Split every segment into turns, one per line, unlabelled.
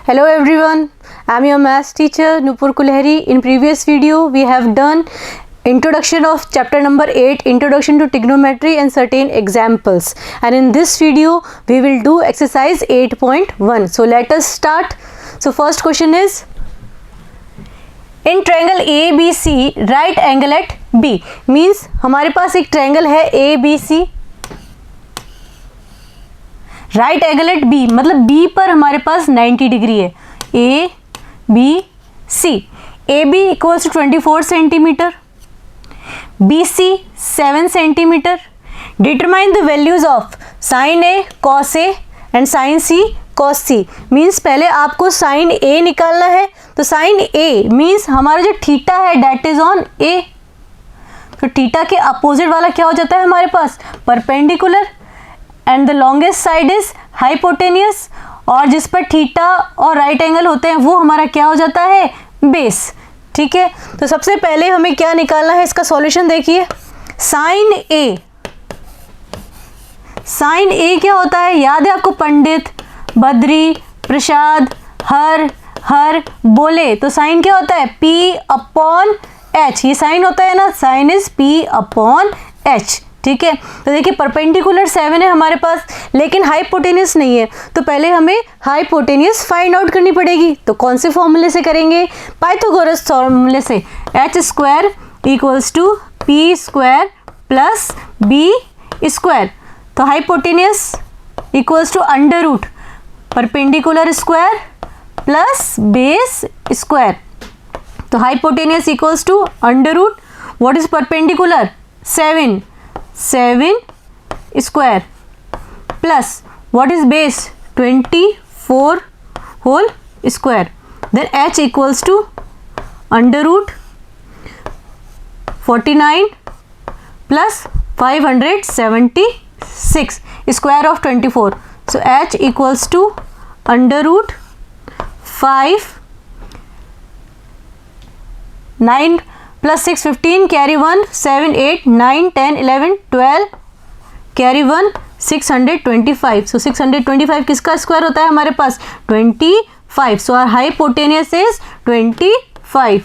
Hello everyone, I am your maths teacher Nupur Kulhari. In previous video we have done introduction of chapter number 8, introduction to trigonometry and certain examples, and in this video we will do exercise 8.1. So let us start. So first question is, in triangle ABC right angle at B, means हमारे पास एक triangle है ABC, right angle at B, मतलब B पर हमारे पास 90 degree है, A B C. A B equals to 24 centimetre, B C 7 centimetre. Determine the values of sine A cos A and sine C cos C. Means पहले आपको sign ए निकालना है, तो साइन ए मीन्स हमारा जो थीटा है डैट इज ऑन ए, तो theta के अपोजिट वाला क्या हो जाता है हमारे पास, perpendicular, and the longest side is hypotenuse, और जिस पर थीटा और राइट एंगल होते हैं वो हमारा क्या हो जाता है, बेस। ठीक है, तो सबसे पहले हमें क्या निकालना है, इसका सॉल्यूशन देखिए। साइन ए, साइन ए क्या होता है, याद है आपको, पंडित, बद्री, प्रसाद, हर बोले, तो साइन क्या होता है, P अपॉन H। ये साइन होता है ना, sine is P upon H। ठीक है, तो देखिए परपेंडिकुलर 7 है हमारे पास, लेकिन हाइपोटेनियस नहीं है, तो पहले हमें हाइपोटेनियस फाइंड आउट करनी पड़ेगी। तो कौन से फॉर्मूले से करेंगे, पाइथागोरस फॉर्मूले से। H square equals to P square plus B square, तो hypotenuse equals to under root perpendicular square plus base square, तो hypotenuse equals to under root, what is perpendicular, 7 square plus what is base, 24 whole square. Then h equals to under root 49 plus 576 square of 24, so h equals to under root 5 9 plus 6 15, carry 1 7 8 9 10 11 12, carry 1 625, सो 625 किसका square होता है हमारे पास, 25, so our hypotenuse is 25।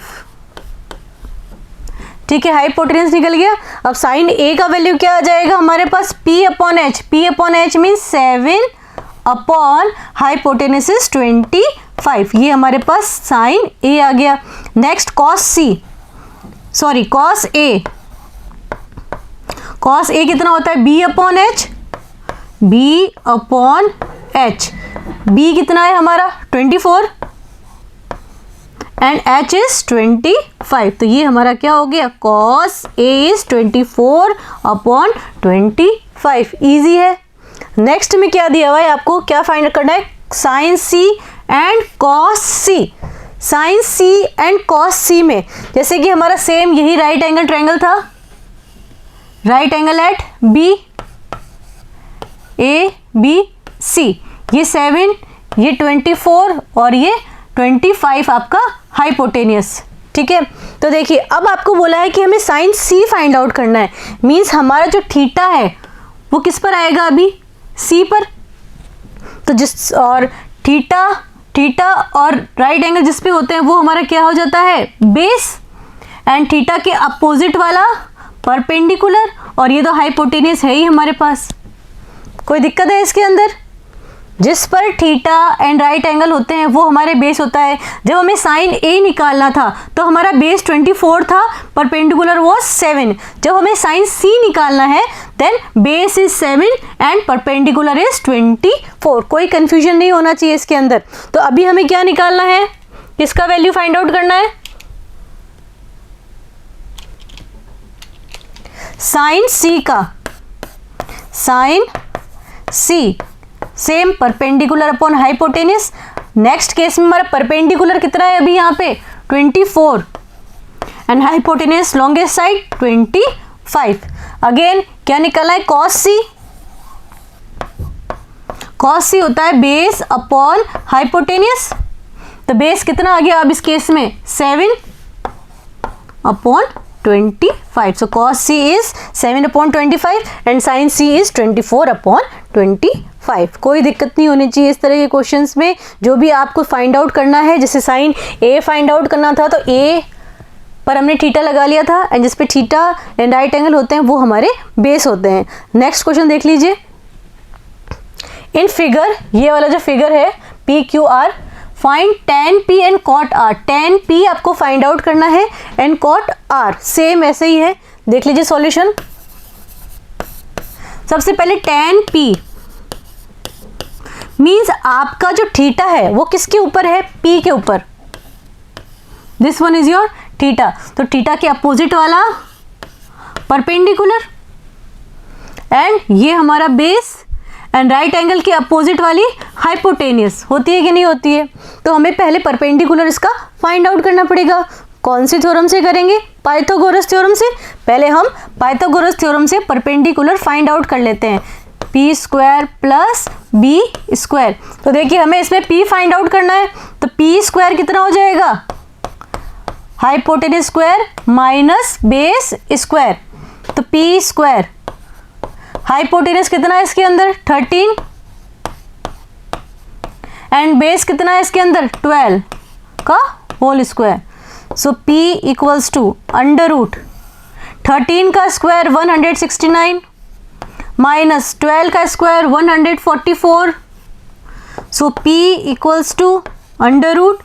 ठीक है, hypotenuse निकल गया। अब साइन ए का वैल्यू क्या आ जाएगा हमारे पास, P upon H। P upon H means 7 upon hypotenuse is 25, ये हमारे पास साइन ए आ गया। Next cos C, sorry cos A, cos ए कितना होता है, B upon H, B upon H। B कितना है हमारा 24 एंड H इज 25, तो ये हमारा क्या हो गया, cos A is 24 upon 25। Easy है। नेक्स्ट में क्या दिया हुआ है आपको, क्या फाइंड करना है, sine C and cos C. Sine C and cos C में जैसे कि हमारा सेम यही राइट एंगल ट्रायंगल था, right angle at B, A B C, ये 7, ये 24 और ये 25 आपका हाइपोटेनियस। ठीक है, तो देखिए अब आपको बोला है कि हमें साइन सी फाइंड आउट करना है, मीन्स हमारा जो थीटा है वो किस पर आएगा अभी, सी पर, तो जिस और थीटा और राइट एंगल जिस पे होते हैं वो हमारा क्या हो जाता है, बेस, एंड थीटा के अपोजिट वाला परपेंडिकुलर, और ये तो हाइपोटेनियस है ही हमारे पास। कोई दिक्कत है इसके अंदर, जिस पर थीटा एंड राइट एंगल होते हैं वो हमारे बेस होता है। जब हमें साइन ए निकालना था तो हमारा बेस 24 था, परपेंडिकुलर वॉज 7। जब हमें साइन सी निकालना है then base is 7 and perpendicular is 24। कोई कंफ्यूजन नहीं होना चाहिए इसके अंदर। तो अभी हमें क्या निकालना है, किसका वैल्यू फाइंड आउट करना है, साइन सी का। Sine C same perpendicular upon hypotenuse. Next case में हमारा परपेंडिकुलर कितना है अभी यहाँ पे, 24, and hypotenuse longest side 25। Again क्या निकला है, कॉस सी। कॉस सी होता है बेस अपॉन हाइपोटेनियस, तो बेस कितना आ गया अब इस केस में, 7 upon 25, so cos c is 7 upon 25 and sin c is 24 upon 25। 5। कोई दिक्कत नहीं होनी चाहिए इस तरह के क्वेश्चंस में। जो भी आपको फाइंड आउट करना है, जैसे साइन ए फाइंड आउट करना था तो ए पर हमने थीटा लगा लिया था, एंड जिस पे थीटा एंड राइट एंगल होते हैं वो हमारे बेस होते हैं। नेक्स्ट क्वेश्चन देख लीजिए। इन फिगर, ये वाला जो फिगर है P Q R, find tan p and cot r। tan p आपको फाइंड आउट करना है एंड cot r सेम ऐसे ही है। देख लीजिए सॉल्यूशन। सबसे पहले tan p मीन्स आपका जो थीटा है वो किसके ऊपर है, p के ऊपर। This one is your theta, तो थीटा के अपोजिट वाला परपेंडिकुलर, एंड ये हमारा बेस, एंड राइट एंगल के अपोजिट वाली हाइपोटेनियस। होती है कि नहीं होती है? तो हमें पहले परपेंडिकुलर इसका फाइंड आउट करना पड़ेगा। कौन सी थ्योरम से करेंगे? पाइथागोरस थ्योरम से। पहले हम पाइथागोरस थ्योरम से परपेंडिकुलर फाइंड आउट कर लेते हैं। P square plus B square. तो देखिए हमें इसमें पी फाइंड आउट करना है, तो पी स्क्वायर कितना हो जाएगा, hypotenuse square minus base square. तो पी स्क्वायर, हाइपोटेनस कितना है इसके अंदर 13, एंड बेस कितना है इसके अंदर 12 का whole square. So P equals to under root 13 का स्क्वायर 169 माइनस 12 का square 144। So P equals to under root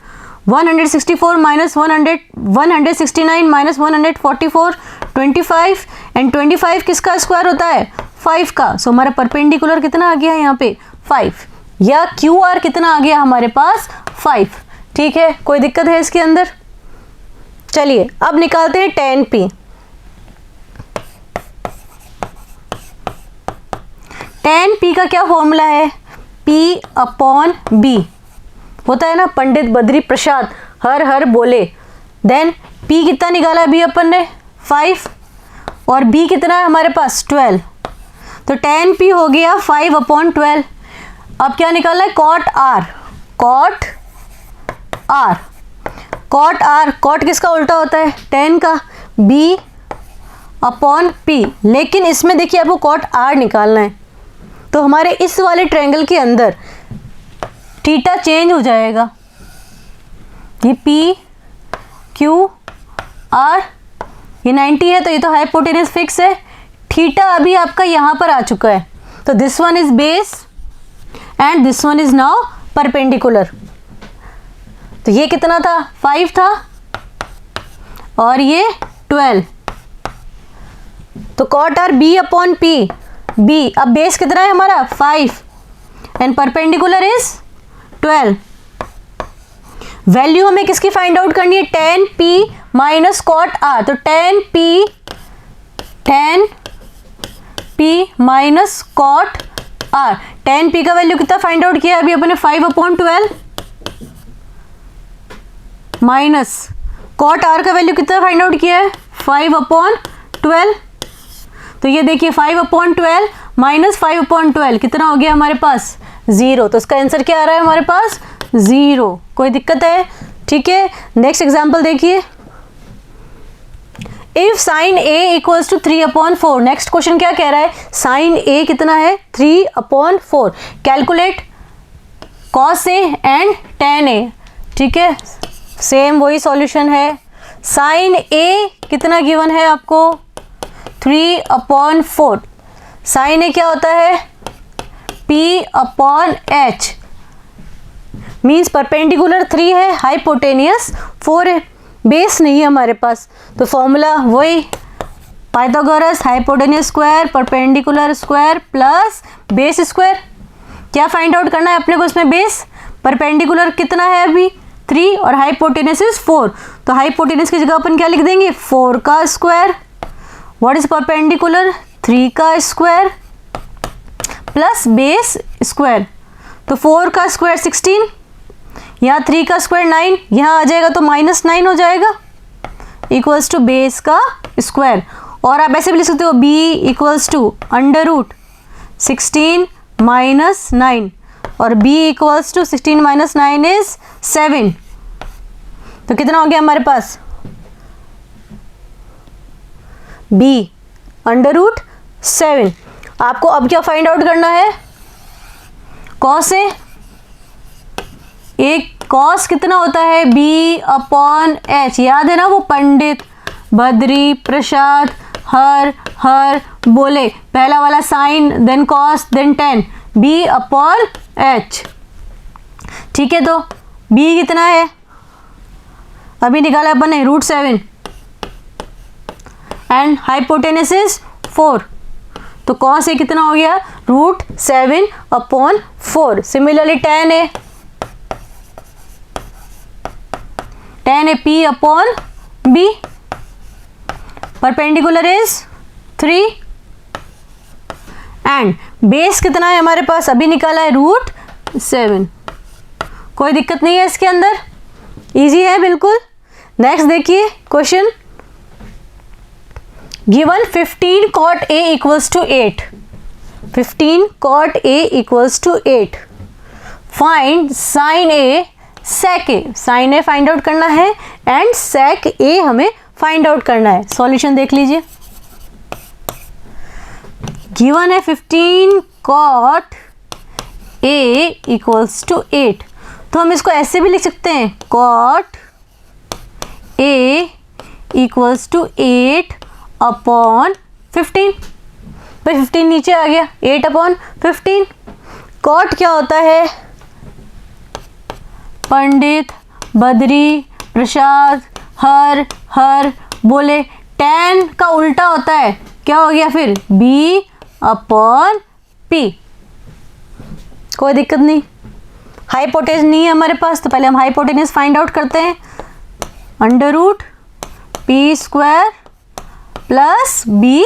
164 minus 169 minus 144 25, and 25 किसका स्क्वायर होता है 5 का। सो हमारा परपेंडिकुलर कितना आ गया यहाँ पे 5, या क्यू आर कितना आ गया हमारे पास 5। ठीक है, कोई दिक्कत है इसके अंदर? चलिए अब निकालते हैं tan p। tan p का क्या फॉर्मूला है, p अपॉन b होता है ना, पंडित बद्री प्रसाद हर हर बोले। देन p कितना निकाला b अपन ने 5, और b कितना है हमारे पास 12, तो tan p हो गया 5 अपॉन 12। अब क्या निकालना है, cot r। cot r, cot r, cot किसका उल्टा होता है tan का, b अपॉन p। लेकिन इसमें देखिए आपको cot r निकालना है, तो हमारे इस वाले ट्रायंगल के अंदर थीटा चेंज हो जाएगा। ये p q r, ये 90 है तो ये तो हाइपोटेनस फिक्स है। थीटा अभी आपका यहाँ पर आ चुका है, तो this one is base and this one is now perpendicular. तो ये कितना था 5 था, और ये 12। तो cot r b upon p, b अब बेस कितना है हमारा 5 एंड परपेंडिकुलर इज 12। वैल्यू हमें किसकी फाइंड आउट करनी है, tan p minus cot r। तो tan p minus cot r। tan p का वैल्यू कितना फाइंड आउट किया अभी अपने 5 अपॉन 12, माइनस cot r का वैल्यू कितना फाइंड आउट किया है 5 अपॉन 12। तो ये देखिए 5 अपॉन 12 माइनस 5 अपॉन 12 कितना हो गया हमारे पास 0। तो इसका आंसर क्या आ रहा है हमारे पास 0। कोई दिक्कत है? ठीक है, नेक्स्ट एग्जाम्पल देखिए। If sine a equals to 3 upon 4। Next question क्या कह रहा है, साइन a कितना है 3 upon 4। Calculate cos a and tan a। ठीक है, सेम वही सॉल्यूशन है। साइन a कितना गिवन है आपको 3 अपॉन 4। साइन a क्या होता है p upon h, means perpendicular 3 है, हाइपोटेनियस 4 है, बेस नहीं है हमारे पास। तो फॉर्मूला वही Pythagoras, hypotenuse square perpendicular square plus base square. क्या फाइंड आउट करना है अपने को इसमें, बेस। परपेंडिकुलर कितना है अभी 3 और हाइपोटेनस इज 4, तो हाइपोटेनस की जगह अपन क्या लिख देंगे 4 का स्क्वायर। व्हाट इज परपेंडिकुलर 3 का स्क्वायर प्लस बेस स्क्वायर। तो 4 का स्क्वायर 16, यहाँ 3 का स्क्वायर 9, यहाँ आ जाएगा तो -9 हो जाएगा, इक्वल्स टू बेस का स्क्वायर। और आप ऐसे भी लिख सकते हो b equals to under root 16 minus 9, और b equals to 16 minus 9 is 7। तो कितना हो गया हमारे पास b अंडर रूट 7। आपको अब क्या फाइंड आउट करना है, कॉस एक कॉस कितना होता है B/H, याद है ना वो पंडित, बद्री, प्रसाद, हर बोले, पहला वाला sine, then cos, then tan, B/H। ठीक है, तो B कितना है अभी निकाला अपन ने √7 एंड हाइपोटेनस इज 4, तो कॉस ए कितना हो गया √7/4। Similarly tan A P/B, perpendicular is 3 and base कितना है हमारे पास अभी निकाला है √7। कोई दिक्कत नहीं है इसके अंदर, इजी है बिल्कुल। नेक्स्ट देखिए question, given 15 cot A equals to 8, 15 cot A equals to 8, find sin A sec A, sin A find out करना है एंड sec A हमें फाइंड आउट करना है। सॉल्यूशन देख लीजिए, गिवन है 15 cot A equals to 8, तो हम इसको ऐसे भी लिख सकते हैं cot A equals to 8/15। भाई 15 नीचे आ गया, 8/15। cot क्या होता है पंडित, बद्री, प्रसाद, हर बोले, tan का उल्टा होता है, क्या हो गया फिर B/P। कोई दिक्कत नहीं, हाइपोटेनस नहीं है हमारे पास, तो पहले हम हाइपोटेनस फाइंड आउट करते हैं। √P² + B²,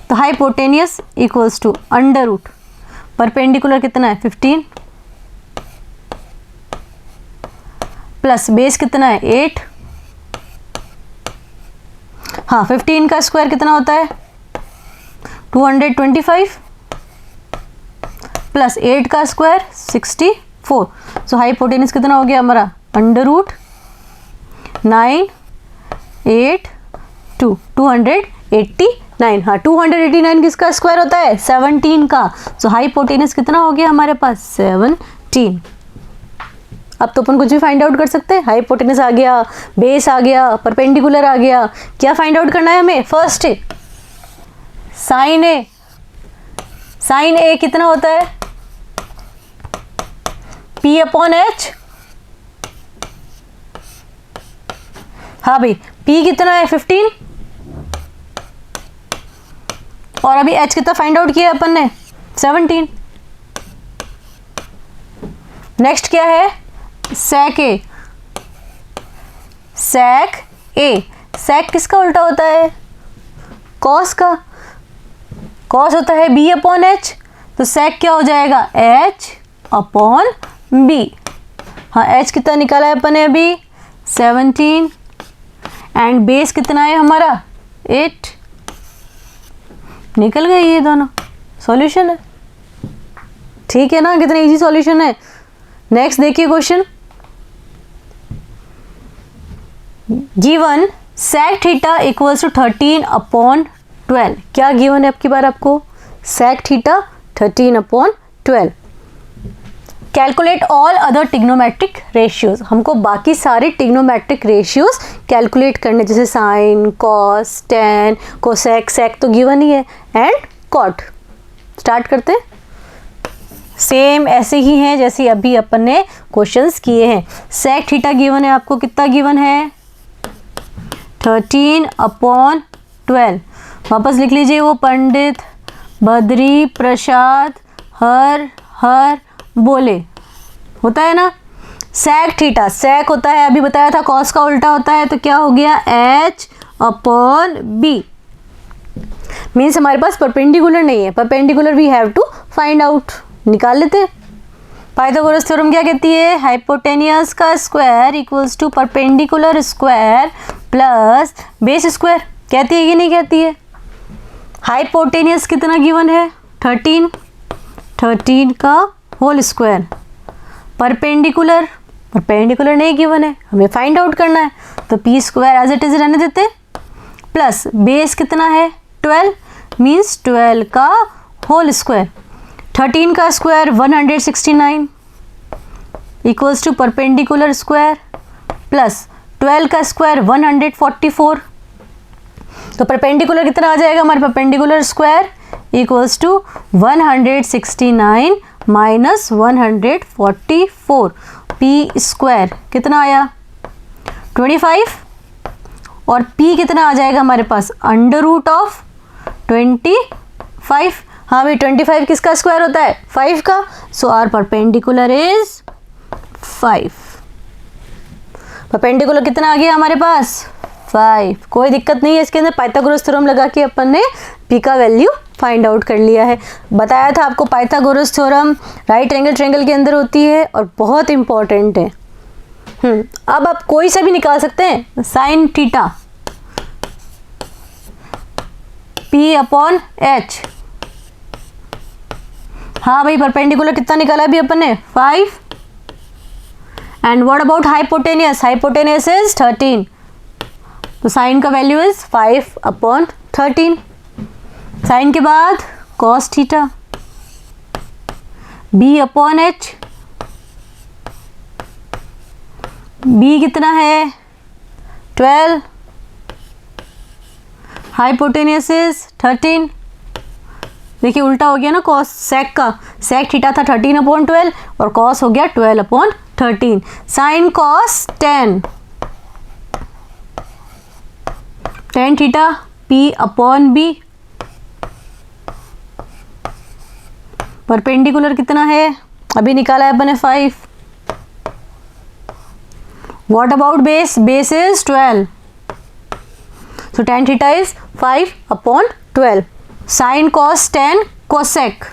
तो हाइपोटेनियस इक्वल्स टू √, परपेंडिकुलर कितना है 15 प्लस बेस कितना है 8, हाँ 15 का स्क्वायर कितना होता है 225 प्लस 8 का स्क्वायर 64, सो हाइपोटेनस कितना हो गया हमारा √982, 289। हाँ 289 किसका स्क्वायर होता है 17 का, सो हाइपोटेनस कितना हो गया हमारे पास 17। अब तो अपन कुछ भी फाइंड आउट कर सकते हैं, हाइपोटेनस आ गया, बेस आ गया, परपेंडिकुलर आ गया। क्या फाइंड आउट करना है हमें, फर्स्ट साइन ए कितना होता है P/H, हाँ भाई P कितना है 15 और अभी H कितना फाइंड आउट किया अपन ने 17। नेक्स्ट क्या है sec A, sec किसका उल्टा होता है cos का, cos होता है B/H, तो sec क्या हो जाएगा H/B। हाँ H कितना निकाला है अपन ने अभी 17 एंड बेस कितना है हमारा 8, निकल गए ये दोनों, सॉल्यूशन है। ठीक है ना, कितना इजी सॉल्यूशन है। नेक्स्ट देखिए question, given sec theta equals to 13/12, क्या गिवन है आपकी बार आपको sec theta 13/12। Calculate all other trigonometric ratios, हमको बाकी सारे टिग्नोमेट्रिक रेशियोज कैलकुलेट करने, जैसे sine, cos, tan, cosec, sec तो गिवन ही है, एंड कॉट। स्टार्ट करते हैं, सेम ऐसे ही हैं जैसे अभी अपन ने क्वेश्चंस किए हैं। सेक थीटा गिवन है आपको, कितना गिवन है 13/12। वापस लिख लीजिए, वो पंडित, बद्री, प्रसाद, हर बोले, होता है ना। सेक थीटा, सेक होता है अभी बताया था कॉस का उल्टा होता है, तो क्या हो गया H/B। मीन्स हमारे पास परपेंडिकुलर नहीं है, perpendicular we have to find out, निकाल लेते हैं। पाइथागोरस थ्योरम क्या कहती है, हाइपोटेनियस का square equals to perpendicular square plus base square, कहती है कि नहीं कहती है। हाइपोटेनियस कितना गिवन है 13 का होल स्क्वायर, परपेंडिकुलर नहीं गिवन है, हमें फाइंड आउट करना है, तो p² एज इट इज रहने देते, प्लस बेस कितना है 12, मीन्स 12 का होल स्क्वायर। 13 का square 169 equals to perpendicular square plus 12 का स्क्वायर 144। तो परपेंडिकुलर कितना आ जाएगा हमारे, perpendicular square equals to 169 minus 144 P square कितना आया 25 और p कितना आ जाएगा हमारे पास अंडर रूट ऑफ 25। हाँ भाई 25 किसका स्क्वायर होता है 5 का, सो आर परपेंडिकुलर इज 5। परपेंडिकुलर कितना आ गया हमारे पास 5। कोई दिक्कत नहीं है इसके अंदर, पाइथागोरस थ्योरम लगा के अपन ने p का वैल्यू फाइंड आउट कर लिया है। बताया था आपको Pythagoras theorem right angle triangle के अंदर होती है और बहुत इंपॉर्टेंट है। अब आप कोई सा भी निकाल सकते हैं, sine theta p upon h। हाँ भाई परपेंडिकुलर कितना निकाला अभी अपन ने 5 and what about hypotenuse, hypotenuse is 13, तो साइन का वैल्यू इज 5 अपॉन 13। साइन के बाद cos theta b upon h, b कितना है 12, हाइपोटेनियस इज 13। देखिए उल्टा हो गया ना, कॉस सेक का, सेक थीटा था 13 अपॉन 12 और कॉस हो गया 12 upon 13। Sine cos 10 theta p upon b। Perpendicular कितना है अभी निकाला है अपने 5। What about base, base is 12, so tan theta is 5 upon 12। Sine cos 10 cosec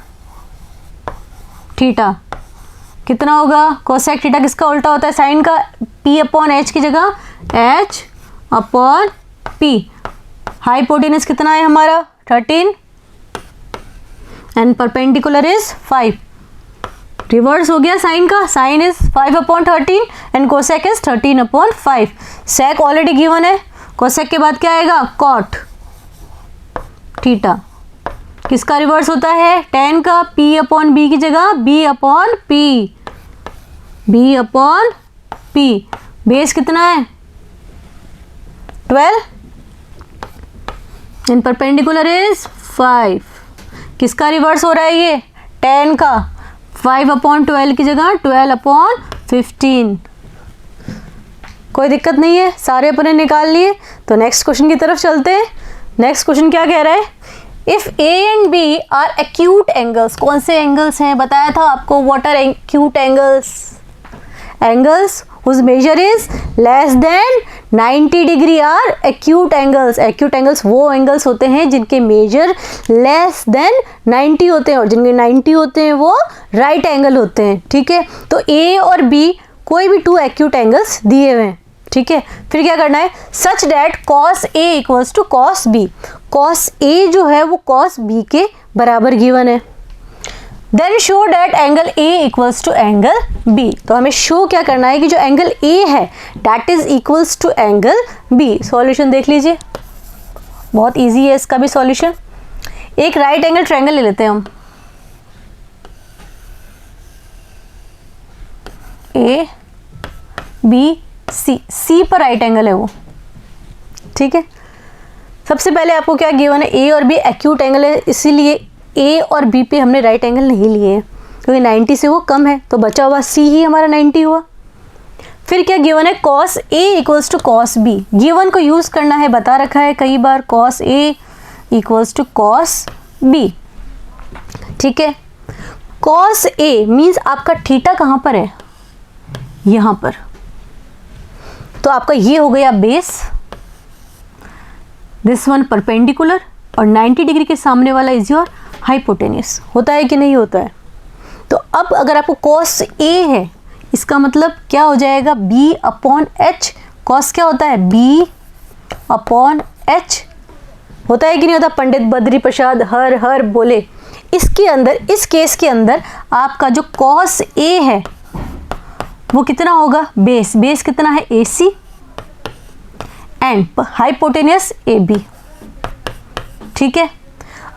theta कितना होगा, कोसेक थीटा किसका उल्टा होता है साइन का, p अपॉन h की जगह h अपॉन p। हाइपोटेनस कितना है हमारा 13 एंड परपेंडिकुलर इज 5। रिवर्स हो गया साइन का, sine is 5 upon 13 and cosec is 13 upon 5। Sec already given है, कोसेक के बाद क्या आएगा कॉट थीटा। किसका रिवर्स होता है tan का, p अपॉन b की जगह b upon p, b upon p। Base कितना है 12 एंड परपेंडिकुलर इज 5। किसका रिवर्स हो रहा है ये tan का, 5 अपॉन 12 की जगह 12 अपॉन 15। कोई दिक्कत नहीं है, सारे अपने निकाल लिए। तो नेक्स्ट क्वेश्चन की तरफ चलते हैं। नेक्स्ट क्वेश्चन क्या कह रहा है, if a and b are acute angles. कौन से एंगल्स हैं बताया था आपको, what are acute angles, angles whose measure is less than 90 degree are acute angles. Acute angles वो एंगल्स होते हैं जिनके मेजर लेस देन 90 होते हैं और जिनके 90 होते हैं वो राइट एंगल होते हैं। ठीक है, तो a और b कोई भी 2 एक्यूट एंगल्स दिए हुए हैं। ठीक है, फिर क्या करना है, such that cos a equals to cos b। cos a जो है वो cos b के बराबर गिवन है। Then show that angle a equals to angle b। तो हमें शो क्या करना है कि जो एंगल a है that is equals to angle b। Solution देख लीजिए, बहुत इजी है इसका भी सॉल्यूशन। एक राइट एंगल ट्रायंगल ले लेते हैं हम, a b c, c पर राइट एंगल है वो। ठीक है, सबसे पहले आपको क्या गिवन है, a और b एक्यूट एंगल है, इसीलिए a और b पे हमने राइट एंगल नहीं लिए हैं क्योंकि 90 से वो कम है, तो बचा हुआ c ही हमारा 90 हुआ। फिर क्या गिवन है, cos a equals to cos b। Given को यूज़ करना है, बता रखा है कई बार, cos a equals to cos b। ठीक है, cos a मीन्स आपका थीटा कहाँ पर है, यहाँ पर, तो आपका ये हो गया बेस, दिस वन परपेंडिकुलर और 90 डिग्री के सामने वाला इज योर हाइपोटेनियस। होता है कि नहीं होता है। तो अब अगर आपको cos a है, इसका मतलब क्या हो जाएगा b अपॉन h। cos क्या होता है b अपॉन h, होता है कि नहीं होता, पंडित बद्री प्रसाद हर हर बोले। इसके अंदर, इस केस के अंदर आपका जो cos a है वो कितना होगा, बेस, बेस कितना है AC एंड हाइपोटेनियस AB। ठीक है,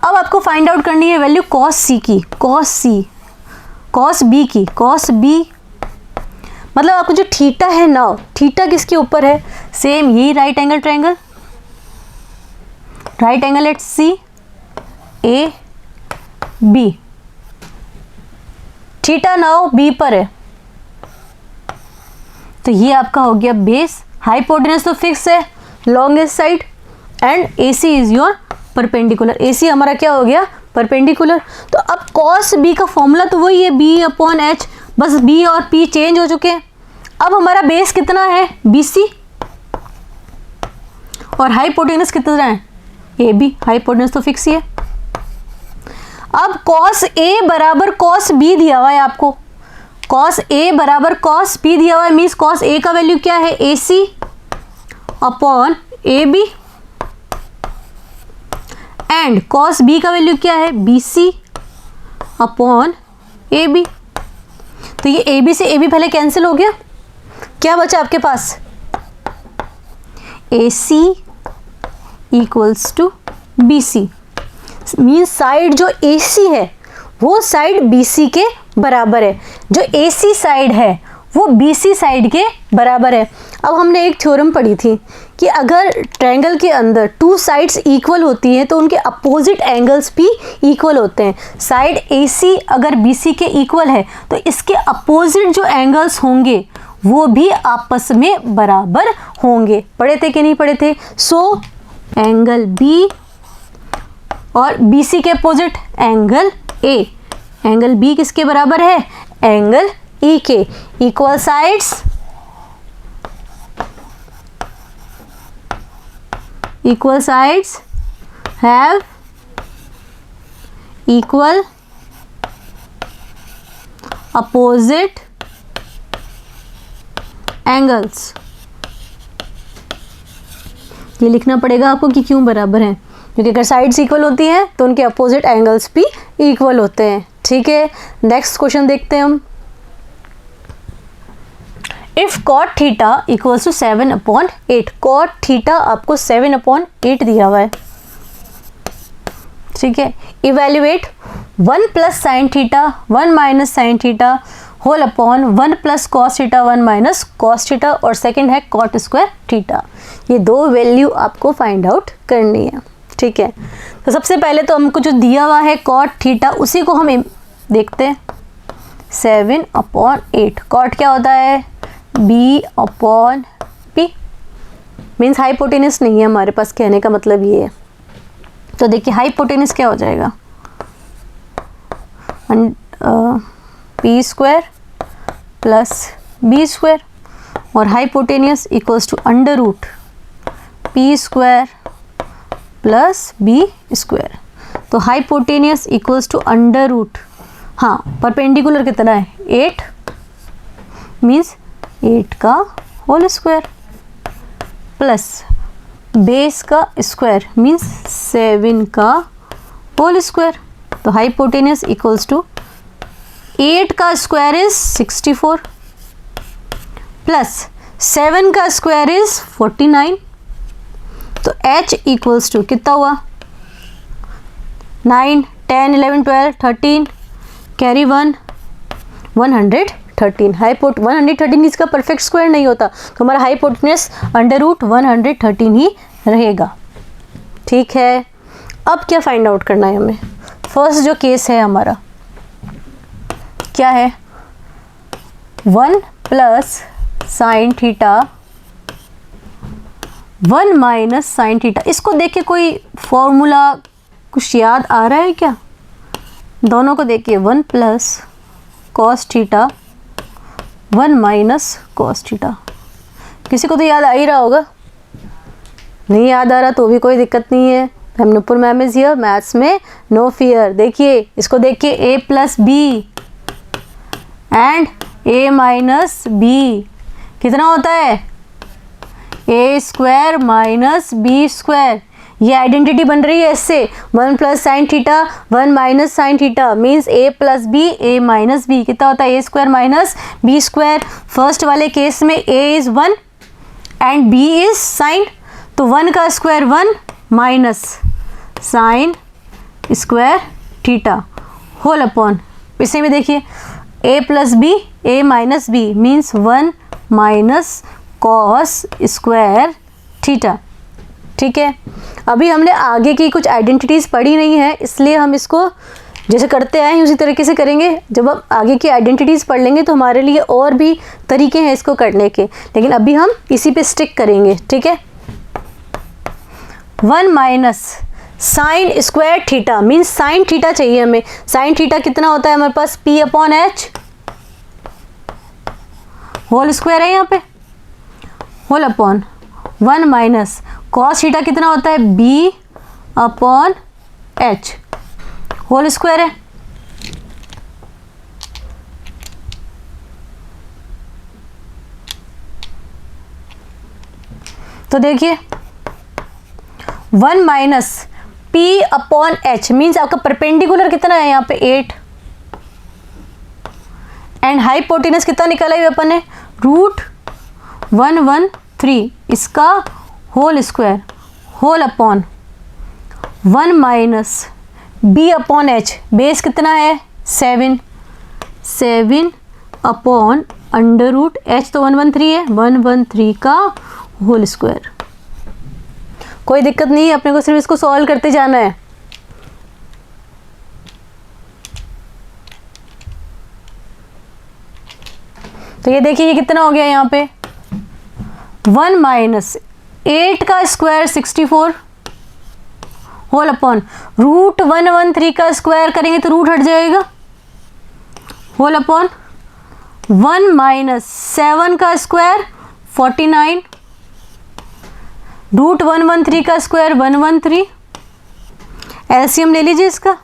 अब आपको फाइंड आउट करनी है वैल्यू कॉस सी की, कॉस बी की। कॉस बी मतलब आपको जो थीटा है ना, थीटा किसके ऊपर है, सेम यही right angle triangle, right angle at C A B, theta now B पर है, तो ये आपका हो गया बेस। हाइपोटेनस तो फिक्स है longest side, and AC is your perpendicular. AC हमारा क्या हो गया, परपेंडिकुलर। तो अब कॉस बी का फॉर्मूला तो वही है B/H, बस B और P चेंज हो चुके हैं। अब हमारा बेस कितना है, BC, और हाइपोटेनस कितना है, AB। हाइपोटेनस तो फिक्स ही है। अब कॉस A बराबर कॉस B दिया हुआ है आपको, कॉस A बराबर कॉस B दिया हुआ है, मीन्स कॉस A का वैल्यू क्या है, AC upon AB, and cos B का वैल्यू क्या है, BC अपॉन AB। तो ये AB से AB पहले कैंसिल हो गया, क्या बचा आपके पास, AC equals to BC, means side जो AC है वो साइड BC के बराबर है, जो AC साइड है वो BC साइड के बराबर है। अब हमने एक थ्योरम पढ़ी थी कि अगर ट्रायंगल के अंदर टू साइड्स इक्वल होती हैं तो उनके अपोजिट एंगल्स भी इक्वल होते हैं। साइड AC अगर BC के इक्वल है तो इसके अपोजिट जो एंगल्स होंगे वो भी आपस में बराबर होंगे। पढ़े थे कि नहीं पढ़े थे? सो एंगल B और BC के opposite angle A, angle B किसके बराबर है, एंगल E के। Equal sides have equal opposite angles. ये लिखना पड़ेगा आपको कि क्यों बराबर हैं, क्योंकि अगर साइड्स इक्वल होती हैं तो उनके अपोजिट एंगल्स भी इक्वल होते हैं। ठीक है, नेक्स्ट क्वेश्चन देखते हैं हम। If cot theta equals to 7/8, cot theta आपको 7/8 दिया हुआ है। ठीक है, evaluate 1 plus sine theta 1 minus sine theta whole upon 1 plus cos theta 1 minus cos theta, और सेकेंड है कॉट स्क्वायर थीटा। ये दो वैल्यू आपको फाइंड आउट करनी है। ठीक है, तो सबसे पहले तो हमको जो दिया हुआ है कॉट थीटा उसी को हम देखते हैं। 7/8 कॉट क्या होता है, B/P, मीन्स हाइपोटेनस नहीं है हमारे पास, कहने का मतलब ये है। तो देखिए हाइपोटेनस क्या हो जाएगा, P square plus B square, और hypotenuse equals to under root P square plus B square. तो hypotenuse equals to under root, हाँ परपेंडिकुलर कितना है 8, मीन्स 8 का होल स्क्वायर प्लस बेस का स्क्वायर मीन्स 7 का होल स्क्वायर। तो हाइपोटेनस इक्वल्स टू 8 का स्क्वायर इज 64 प्लस 7 का स्क्वायर इज 49। तो H इक्वल्स टू कितना हुआ, 9, 10, 11, 12, 13, कैरी 1, 113। 113 इसका परफेक्ट स्क्वायर नहीं होता, तो हमारा हाइपोटेनस अंडर रूट 113 ही रहेगा। ठीक है, अब क्या फाइंड आउट करना है हमें। फर्स्ट जो केस है हमारा क्या है, 1 plus sine theta 1 minus sine theta. इसको देख के कोई फॉर्मूला कुछ याद आ रहा है क्या? दोनों को देखिए, 1 plus cos theta 1 minus cos theta. किसी को तो याद आ ही रहा होगा, नहीं याद आ रहा तो भी कोई दिक्कत नहीं है। हेमनुपुर मैम इज हियर, मैथ्स में नो फियर। देखिए इसको देखिए, a plus B and a minus B कितना होता है, a square minus B square. ये आइडेंटिटी बन रही है इससे, 1 plus sine theta 1 minus sine theta means a plus B a minus B कितना होता है, a square minus B square. First वाले केस में a is 1 and b is sign, तो 1 का square 1 minus sine square theta whole upon, इसे में देखिए a plus B a minus B means 1 minus cos square theta. ठीक है, अभी हमने आगे की कुछ आइडेंटिटीज़ पढ़ी नहीं है, इसलिए हम इसको जैसे करते आए हैं उसी तरीके से करेंगे। जब हम आगे की आइडेंटिटीज़ पढ़ लेंगे तो हमारे लिए और भी तरीके हैं इसको करने के, लेकिन अभी हम इसी पे स्टिक करेंगे। ठीक है, 1 minus sine square theta means sine theta चाहिए हमें। साइन थीटा कितना होता है हमारे पास, p upon H whole square है यहाँ पे, whole upon 1 minus cos theta कितना होता है, b upon H whole square है। तो देखिए 1 minus p upon H means आपका परपेंडिकुलर कितना है यहाँ पे 8 एंड हाइपोटेनस कितना निकाला है अपन ने, √113 इसका whole square whole upon 1 minus b upon H, base कितना है 7 अपॉन अंडर रूट एच तो 113 है, 113 का होल स्क्वायर। कोई दिक्कत नहीं है, अपने को सिर्फ इसको सॉल्व करते जाना है। तो ये देखिए ये कितना हो गया यहाँ पे 1 माइनस 8 का स्क्वायर 64 होल अपॉन √113 का स्क्वायर करेंगे तो रूट हट जाएगा, होल अपॉन 1 माइनस 7 का स्क्वायर 49 √113 का स्क्वायर 113। एलसीएम ले लीजिए इसका,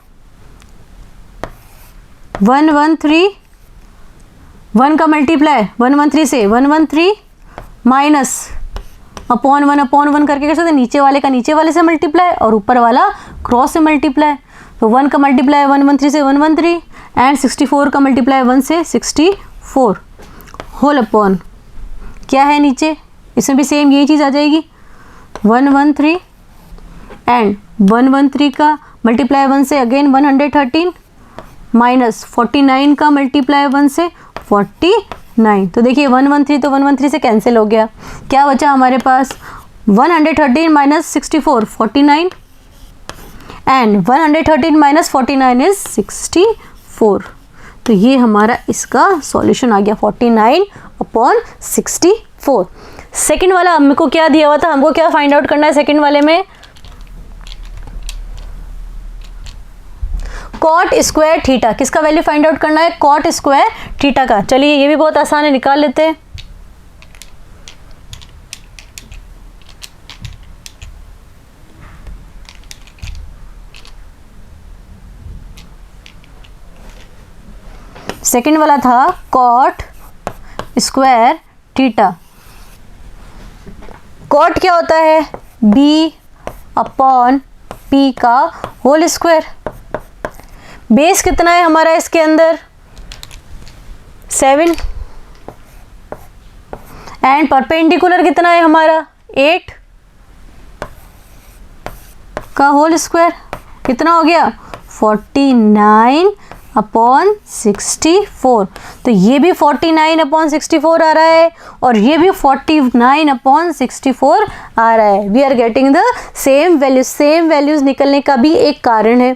113 1 का मल्टीप्लाई 113 से 113 माइनस अपॉन 1 करके कर सकते हैं, नीचे वाले का नीचे वाले से मल्टीप्लाई और ऊपर वाला क्रॉस से मल्टीप्लाई। तो 1 का मल्टीप्लाई 113 से 113 एंड 64 का मल्टीप्लाई 1 से 64 होल अपॉन क्या है नीचे, इसमें भी सेम यही चीज़ आ जाएगी 113 एंड 113 का मल्टीप्लाई 1 से अगेन 113 माइनस 49 का मल्टीप्लाई 1 से 49। तो देखिए 113 तो 113 से कैंसिल हो गया, क्या बचा हमारे पास 113 माइनस 64 49 एंड 113 माइनस 49 इज 64। तो ये हमारा इसका सॉल्यूशन आ गया 49 अपॉन 64। सेकंड वाला हमको क्या दिया हुआ था, हमको क्या फाइंड आउट करना है सेकंड वाले में, कॉट स्क्वायर थीटा। किसका वैल्यू फाइंड आउट करना है, कॉट स्क्वायर थीटा का। चलिए ये भी बहुत आसान है, निकाल लेते हैं। सेकंड वाला था कॉट स्क्वायर थीटा। कॉट क्या होता है, b अपॉन p का होल स्क्वायर। बेस कितना है हमारा इसके अंदर 7 एंड परपेंडिकुलर कितना है हमारा 8 का होल स्क्वायर कितना हो गया 49 अपॉन 64। तो ये भी 49 अपॉन 64 आ रहा है और ये भी 49 अपॉन 64 आ रहा है। We are getting the same values. Same values निकलने का भी एक कारण है।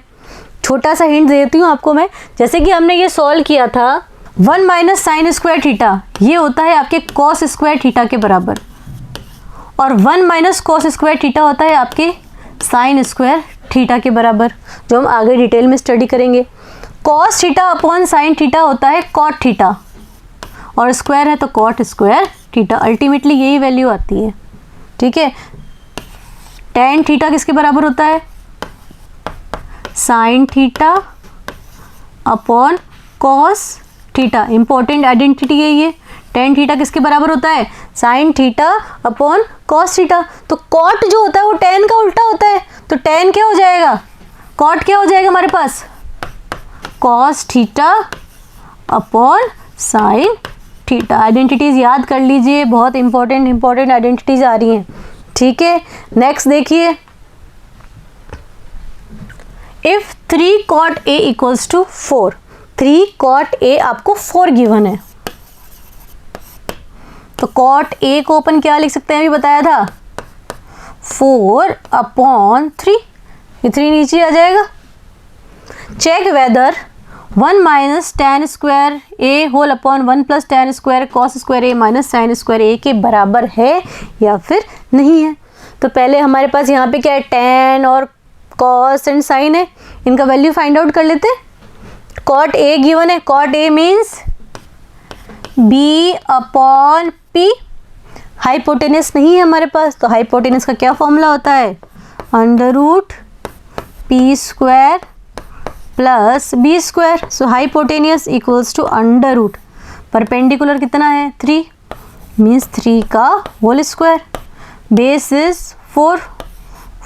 छोटा सा हिंट देती हूँ आपको मैं, जैसे कि हमने ये सॉल्व किया था 1 माइनस साइन स्क्वायर थीटा, ये होता है आपके कॉस स्क्वायर थीटा के बराबर, और 1 माइनस कॉस स्क्वायर थीटा होता है आपके साइन स्क्वायर थीटा के बराबर, जो हम आगे डिटेल में स्टडी करेंगे। Cos theta upon sine theta होता है कॉट थीटा, और स्क्वायर है तो कॉट स्क्वायर थीटा। अल्टीमेटली यही वैल्यू आती है। ठीक है, टेन थीटा किसके बराबर होता है, sine theta upon cos theta. Important identity है ये। टेन थीटा किसके बराबर होता है, sine theta upon cos theta. तो कॉट जो होता है वो टेन का उल्टा होता है, तो टेन क्या हो जाएगा, कॉट क्या हो जाएगा हमारे पास, cos theta upon sine theta. Identities याद कर लीजिए, बहुत इंपॉर्टेंट आइडेंटिटीज आ रही हैं। ठीक है, नेक्स्ट देखिए, if 3 cot A equals to 4, 3 cot A आपको 4 गिवन है, तो cot A को अपन क्या लिख सकते हैं, अभी बताया था 4/3, ये 3 नीचे आ जाएगा। Check whether 1 minus tan square A whole upon 1 plus tan square cos square A minus sine square A के बराबर है या फिर नहीं है। तो पहले हमारे पास यहाँ पे क्या है, tan और cos एंड साइन है, इनका वैल्यू फाइंड आउट कर लेते हैं। cot A गिवन है, cot A means B/P। Hypotenuse नहीं है हमारे पास, तो हाइपोटेनस का क्या फॉर्मूला होता है, √P² plus B²। So hypotenuse equals to √, perpendicular कितना है 3, मीन्स 3 का होल स्क्वायर, बेस इज 4,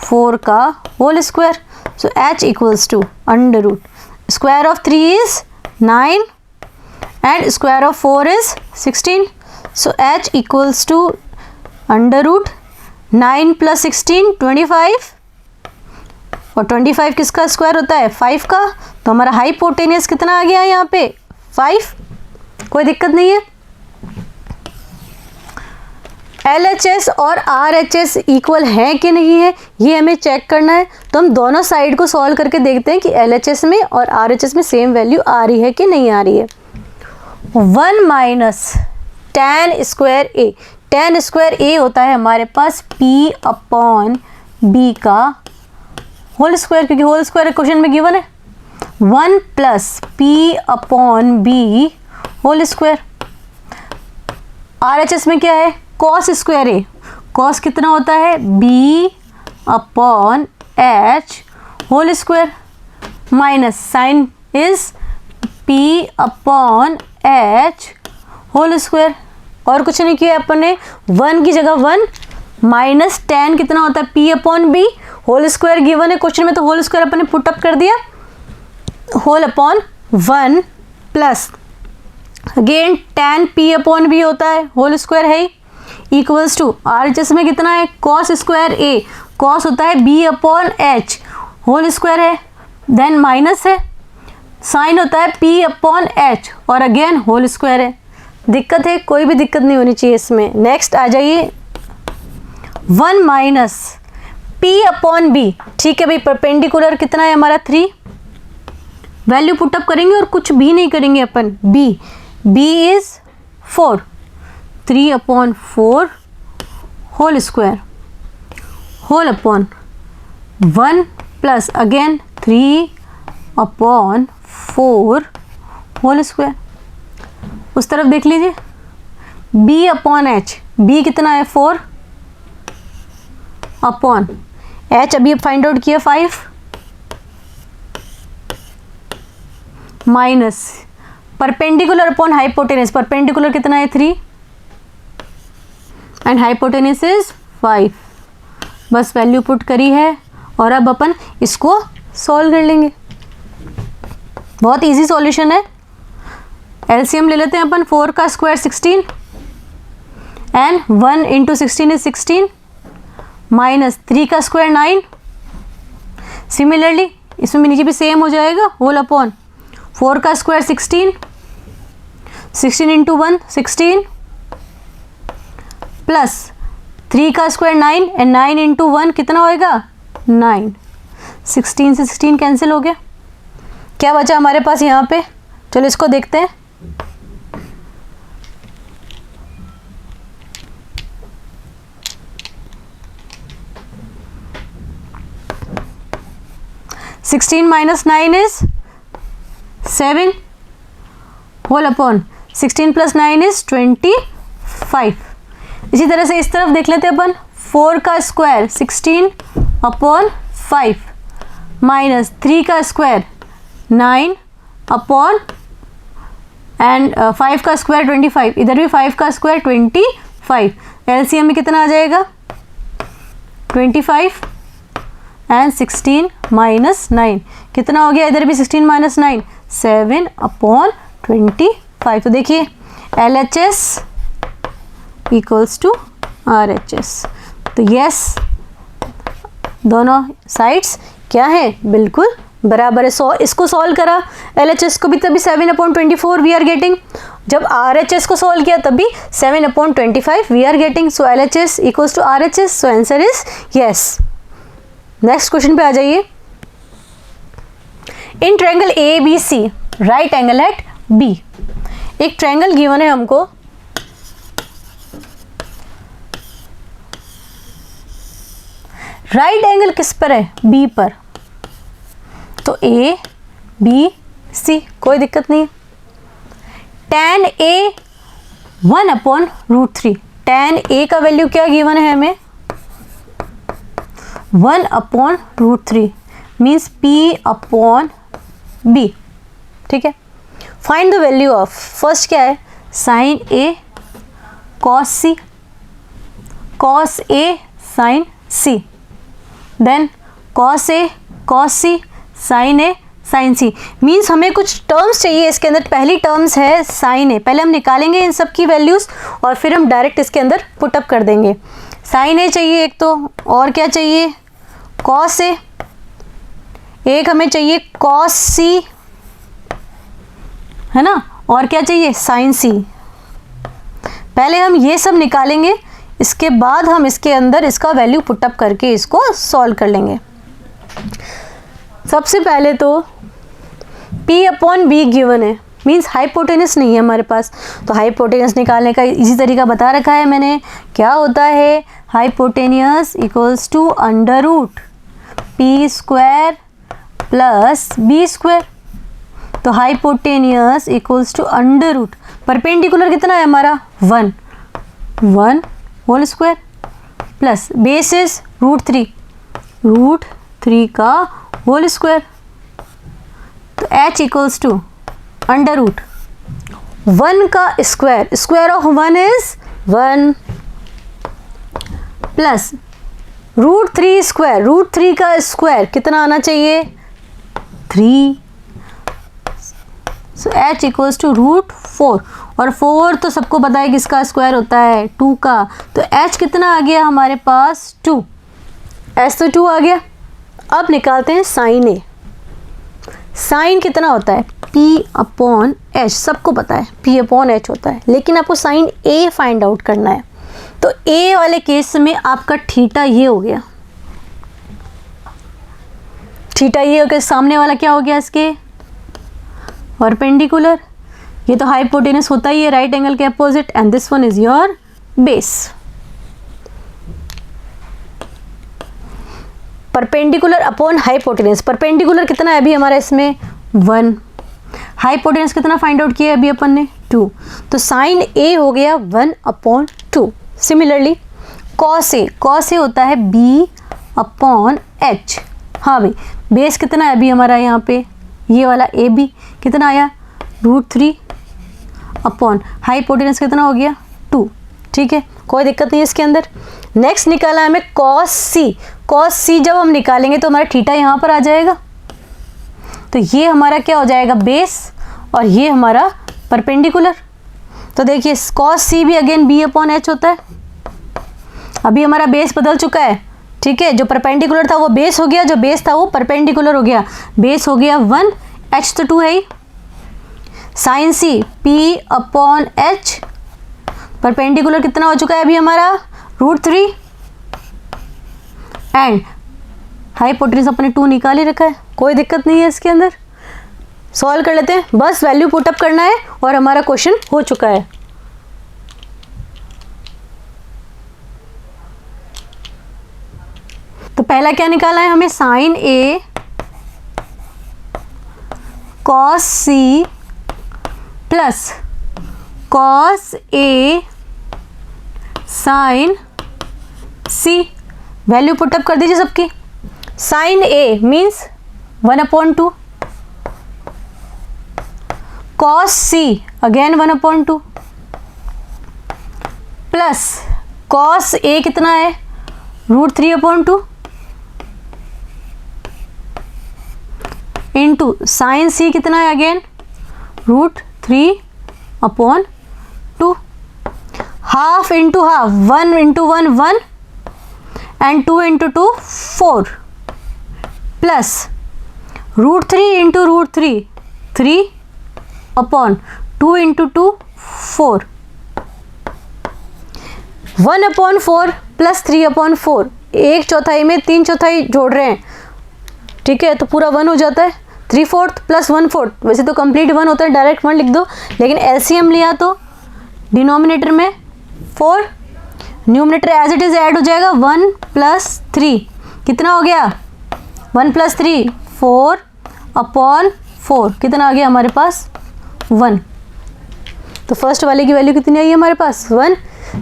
4 का whole square. So h equals to √, square of 3 is 9 and square of 4 is 16. So h equals to √9 plus 16 25, और 25 किसका square होता है 5 का, तो हमारा हाइपोटेनियस कितना आ गया यहाँ पे 5, कोई दिक्कत नहीं है। LHS और RHS इक्वल है कि नहीं है ये हमें चेक करना है, तो हम दोनों साइड को सॉल्व करके देखते हैं कि LHS में और RHS में सेम वैल्यू आ रही है कि नहीं आ रही है। 1 माइनस tan स्क्वायर ए, tan स्क्वायर ए होता है हमारे पास P/B का होल स्क्वायर, क्योंकि होल स्क्वायर क्वेश्चन में गिवन है। 1 plus P/B whole square. RHS में क्या है, cos स्क्वायर ए, cos कितना होता है B/H whole square, minus sine is P/H whole square. और कुछ नहीं किया अपन ने, 1 की जगह 1 माइनस tan कितना होता है P/B होल स्क्वायर गिवन है क्वेश्चन में, तो होल स्क्वायर अपन ने पुट अप कर दिया, whole upon 1 plus again tan P/B होता है होल स्क्वायर है इक्वल्स टू RHS में कितना है cos स्क्वायर ए, cos होता है B/H होल स्क्वायर है, देन माइनस है साइन होता है P/H और अगेन होल स्क्वायर है। दिक्कत है, कोई भी दिक्कत नहीं होनी चाहिए इसमें। नेक्स्ट आ जाइए 1 माइनस P/B, ठीक है भाई, परपेंडिकुलर कितना है हमारा 3, वैल्यू पुटअप करेंगे और कुछ भी नहीं करेंगे अपन, B is 4, 3/4 whole square whole upon 1 plus again 3/4 whole square. उस तरफ देख लीजिए B/H, B कितना है 4 अपॉन H अभी फाइंड आउट किया 5 minus perpendicular upon hypotenuse, perpendicular कितना है 3 एंड हाइपोटेनस इज 5, बस वैल्यू पुट करी है और अब अपन इसको सॉल्व कर लेंगे। बहुत इजी सॉल्यूशन है। एलसीएम ले लेते हैं अपन, 4 का square 16 and 1 into 16 is 16 minus 3 का स्क्वायर 9। सिमिलरली इसमें नीचे भी सेम हो जाएगा, होल अपॉन 4 का स्क्वायर 16, 16 इंटू 1 16 प्लस 3 का स्क्वायर 9 एंड 9 इंटू 1 कितना होएगा 9। 16 से 16 कैंसिल हो गया, क्या बचा हमारे पास यहाँ पे, चलो इसको देखते हैं। Sixteen minus 9 is 7 whole upon 16 plus 9 is 25। इसी तरह से इस तरफ देख लेते हैं अपन, 4 का स्क्वायर 16/5 माइनस 3 का स्क्वायर 9 अपॉन एंड 5 का स्क्वायर 25, इधर भी 5 का स्क्वायर 25। एलसीएम में कितना आ जाएगा 25 एंड 16 माइनस 9 कितना हो गया, इधर भी 16 माइनस 9 7/25। तो देखिए LHS इक्वल्स टू RHS, तो यस दोनों साइड्स क्या है बिल्कुल बराबर है 100। इसको सॉल्व करा LHS को भी तभी 7/24 वी आर गेटिंग। जब RHS को सॉल्व किया तभी 7/25 we are getting. So LHS equals to RHS, so answer is yes. Next question पे आ जाइए। In triangle ABC right angle at B, एक ट्रायंगल गिवन है हमको, राइट एंगल किस पर है? B पर। तो A B C कोई दिक्कत नहीं। tan A 1/√3, tan A का वैल्यू क्या गिवन है हमें? 1/√3 मीन्स P/B। ठीक है, find the value of, first क्या है? Sine A cos C, cos A sin C, then cos A cos C sin A sin C। मीन्स हमें कुछ टर्म्स चाहिए इसके अंदर। पहली टर्म्स है sin A, पहले हम निकालेंगे इन सब की वैल्यूज़ और फिर हम डायरेक्ट इसके अंदर पुटअप कर देंगे। sin A चाहिए एक तो, और क्या चाहिए? cos A, एक हमें चाहिए cos C, है ना, और क्या चाहिए? sin C। पहले हम ये सब निकालेंगे, इसके बाद हम इसके अंदर इसका वैल्यू पुटअप करके इसको सॉल्व कर लेंगे। सबसे पहले तो P/B गिवन है, मीन्स हाइपोटेनस नहीं है हमारे पास, तो हाइपोटेनस निकालने का इजी तरीका बता रखा है मैंने। क्या होता है? Hypotenuse equals to √P² plus B²। तो हाइपोटेनियस इक्वल्स टू √, परपेंडिकुलर कितना है हमारा? 1 whole square plus base is √3 का होल स्क्वायर। तो H इक्वल्स टू √1 का square, square of 1 is 1 plus √3 square, √3 का स्क्वायर कितना आना चाहिए? 3। सो H इक्वल्स टू √4, और 4 तो सबको पता है किसका स्क्वायर होता है? 2 का। तो H कितना आ गया हमारे पास? 2। H तो 2 आ गया। अब निकालते हैं साइन A। साइन कितना होता है? P/H, सबको पता है P/H होता है, लेकिन आपको साइन A फाइंड आउट करना है। तो A वाले केस में आपका थीटा ये हो गया, थीटा ये हो गया, सामने वाला क्या हो गया इसके? परपेंडिकुलर। ये तो हाइपोटेनस होता ही है राइट एंगल के opposite, and this one is your base. Perpendicular upon hypotenuse, perpendicular कितना है अभी हमारा इसमें? 1। हाइपोटेनस कितना फाइंड आउट किया अभी अपन ने? 2। तो साइन A हो गया 1/2। सिमिलरली cos A होता है B/H। हाँ भाई, बेस कितना है अभी हमारा यहाँ पे? ये वाला AB कितना आया? √3 अपॉन हाइपोटेनस कितना हो गया? 2। ठीक है, कोई दिक्कत नहीं है इसके अंदर। नेक्स्ट निकाला हमें cos C। cos C जब हम निकालेंगे तो हमारा थीटा यहाँ पर आ जाएगा, तो ये हमारा क्या हो जाएगा? बेस, और ये हमारा परपेंडिकुलर। तो देखिए cos C भी अगेन B/H होता है। अभी हमारा बेस बदल चुका है, ठीक है, जो परपेंडिकुलर था वो बेस हो गया, जो बेस था वो परपेंडिकुलर हो गया। बेस हो गया 1, H तो 2 है ही। साइन C P/H, परपेंडिकुलर कितना हो चुका है अभी हमारा? √3, एंड हाइपोटेनस अपने 2 निकाल ही रखा है, कोई दिक्कत नहीं है इसके अंदर। सॉल्व कर लेते हैं, बस वैल्यू पुटअप करना है और हमारा क्वेश्चन हो चुका है। तो पहला क्या निकाला है हमें? Sine A cos C plus cos A sin C। Value put up कर दीजिए सबकी। Sine A means 1/2, cos C again 1/2 plus cos A कितना है? √3/2 इंटू साइन C कितना है? Again √3/2। Half into half, 1 into 1 1, and 2 into 2 4, plus √3 into √3 3 upon 2 into 2 4 1/4 plus 3/4 1/4 में 3/4 जोड़ रहे हैं, ठीक है, तो पूरा 1 हो जाता है। 3/4 प्लस 1/4, वैसे तो कंप्लीट 1 होता है, डायरेक्ट 1 लिख दो, लेकिन एलसीएम लिया तो डिनोमिनेटर में 4, numerator as it is add हो जाएगा 1 + 3, कितना हो गया 1 + 3 4/4, कितना आ गया हमारे पास 1। तो फर्स्ट वाले की वैल्यू कितनी आई है हमारे पास 1।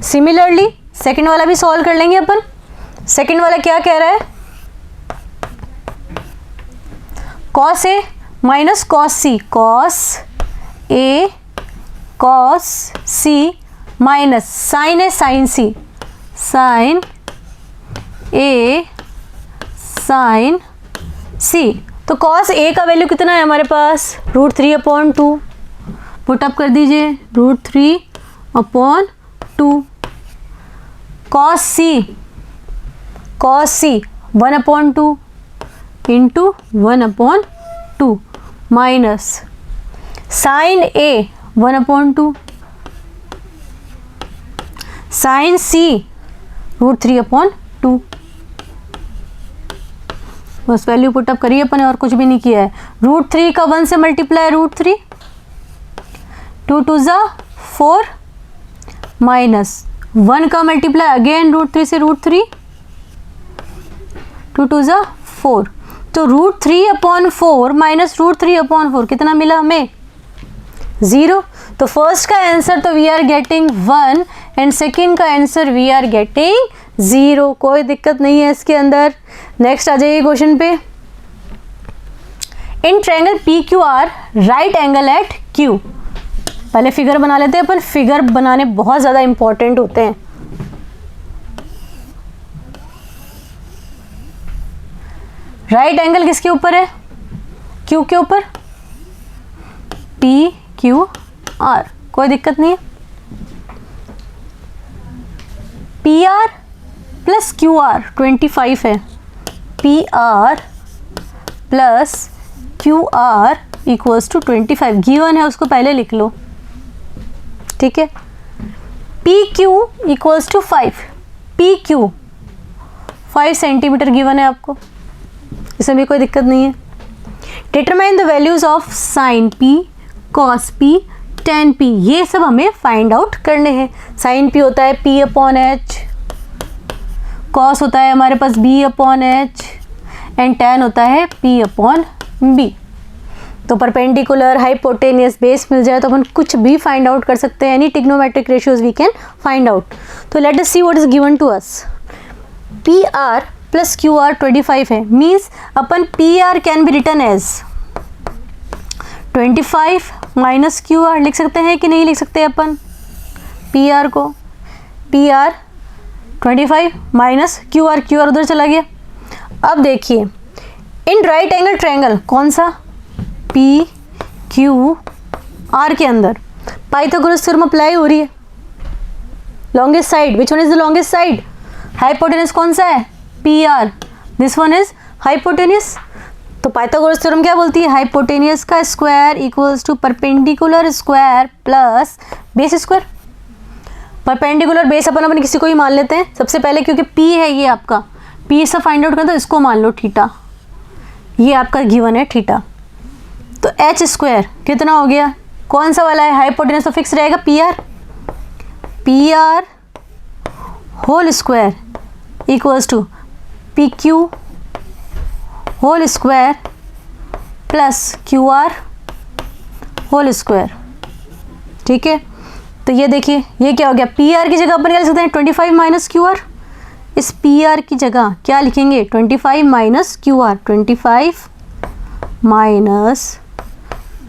सिमिलरली सेकंड वाला भी सॉल्व कर लेंगे अपन। सेकंड वाला क्या कह रहा है, cos A minus cos C, cos A cos C minus sin A sin C, sin A sin C। तो cos A का वैल्यू कितना है हमारे पास √3/2, पुटअप कर दीजिए √3/2। cos C 1/2 into 1/2 minus sin A 1/2, sin C √3/2। बस वैल्यू पुटअप करिए अपन, और कुछ भी नहीं किया है। √3 का 1 से मल्टीप्लाई √3, 2 2 ज़ा 4 माइनस 1 का मल्टीप्लाई अगेन √3 से √3, 2 2 ज़ा 4, तो √3/4 माइनस √3/4 कितना मिला हमें 0। तो फर्स्ट का आंसर तो we are getting 1 and second का आंसर वी आर गेटिंग 0, कोई दिक्कत नहीं है इसके अंदर। नेक्स्ट आ जाइए क्वेश्चन पे। In triangle PQR right angle at Q, पहले फिगर बना लेते हैं अपन, फिगर बनाने बहुत ज़्यादा इंपॉर्टेंट होते हैं। राइट एंगल किसके ऊपर है, Q के ऊपर, PQR, कोई दिक्कत नहीं है। PR प्लस QR 25 है, PR plus QR equals to 25 given है, उसको पहले लिख लो, ठीक है। PQ equals to 5, PQ 5 centimetre given है आपको, इसमें भी कोई दिक्कत नहीं है। Determine the values of sine P, cos P, tan P, ये सब हमें फाइंड आउट करने हैं। साइन P होता है P/H, कॉस होता है हमारे पास B/H एंड tan होता है P/B। तो परपेंडिकुलर, हाइपोटेनियस, बेस मिल जाए तो अपन कुछ भी फाइंड आउट कर सकते हैं। Any trigonometric ratios we can find out. तो let us see what is given to us. PR plus QR 25 है, मीन्स अपन PR can be written as 25 minus QR, लिख सकते हैं कि नहीं लिख सकते अपन PR को, PR 25 माइनस QR उधर चला गया। अब देखिए इन राइट एंगल ट्रायंगल, कौन सा PQR के अंदर पाइथागोरस थ्योरम अप्लाई हो रही है। Longest side, which one is the longest side, hypotenuse कौन सा है PR, this one is hypotenuse. तो पाइथागोरस थ्योरम क्या बोलती है, हाइपोटेनियस का square equals to perpendicular square plus base square. Perpendicular base अपन किसी को ही मान लेते हैं सबसे पहले, क्योंकि P है ये आपका, P से फाइंड आउट करना, तो इसको मान लो थीटा, ये आपका गिवन है थीटा। तो H स्क्वायर कितना हो गया, कौन सा वाला है, हाइपोटेनस तो फिक्स रहेगा PR whole square equals to PQ whole square plus QR whole square, ठीक है। तो ये देखिए ये क्या हो गया, PR की जगह अपन क्या लिख सकते हैं 25 माइनस QR, इस PR की जगह क्या लिखेंगे 25 माइनस QR, 25 माइनस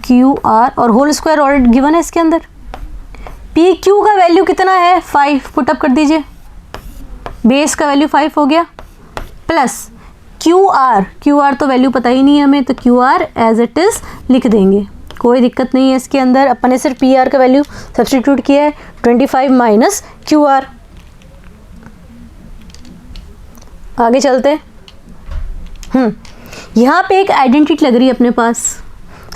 QR और होल स्क्वायर ऑलरेडी गिवन है इसके अंदर। PQ का वैल्यू कितना है 5, पुटअप कर दीजिए, बेस का वैल्यू 5 हो गया, प्लस QR तो वैल्यू पता ही नहीं है हमें, तो QR एज इट इज़ लिख देंगे, कोई दिक्कत नहीं है इसके अंदर। अपन ने सिर्फ PR का वैल्यू सब्सटीट्यूट किया है 25 माइनस QR। आगे चलते हैं। यहाँ पे एक आइडेंटिटी लग रही है अपने पास,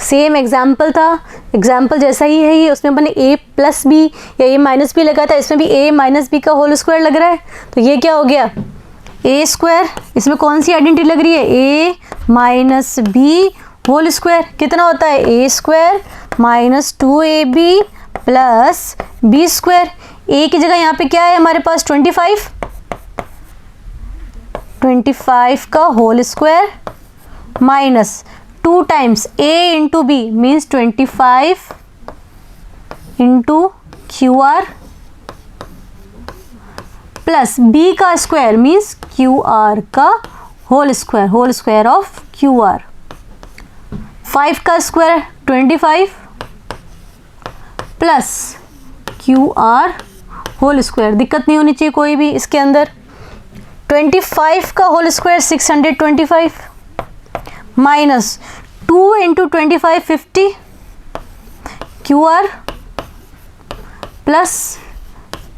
सेम एग्जाम्पल था, एग्जाम्पल जैसा ही है ये, उसमें अपने a प्लस बी या a माइनस बी लगा था, इसमें भी a माइनस बी का होल स्क्वायर लग रहा है, तो ये क्या हो गया a स्क्वायर। इसमें कौन सी आइडेंटिटी लग रही है, a minus B whole square, कितना होता है a square minus 2ab plus B square. a की जगह यहाँ पे क्या है हमारे पास 25 का whole square minus 2 times a into B means 25 into Q R plus b का स्क्वायर मीन्स क्यू आर का whole square of Q R. 5 का square 25 plus Q R whole square, दिक्कत नहीं होनी चाहिए कोई भी इसके अंदर। 25 का whole square 625 minus 2 into 25 50 Q R plus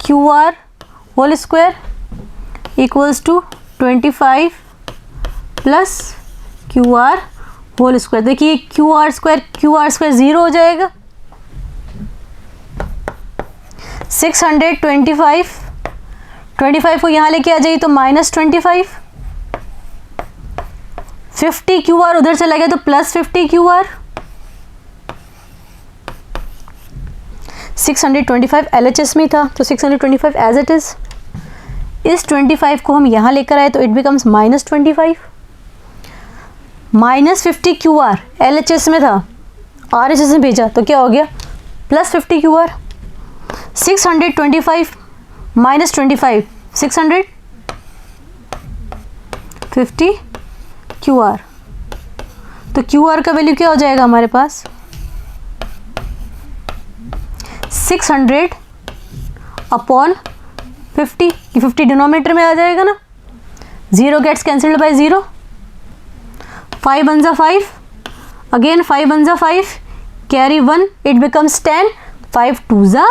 Q R whole square equals to 25 plus Q R whole square. देखिए क्यू आर स्क्वायर 0 हो जाएगा। 625 को यहाँ लेके आ जाइए तो माइनस 25, 50 क्यू आर उधर चला गया तो प्लस 50 क्यू आर। 625 LHS में था तो 625 एज इट इज। इस 25 को हम यहाँ लेकर आए तो it becomes minus 25, minus 50 Q are LHS में था, RHS में भेजा तो क्या हो गया plus 50 Q are. 625 minus 25 650 Q R, तो क्यू आर का वैल्यू क्या हो जाएगा हमारे पास 600 अपॉन 50, 50 डिनोमिनेटर में आ जाएगा ना, 0 गेट्स कैंसिल्ड बाय 0, 5 1 जा 5, अगेन 5 1 जा 5, कैरी 1 इट बिकम्स 10, 5 2 जा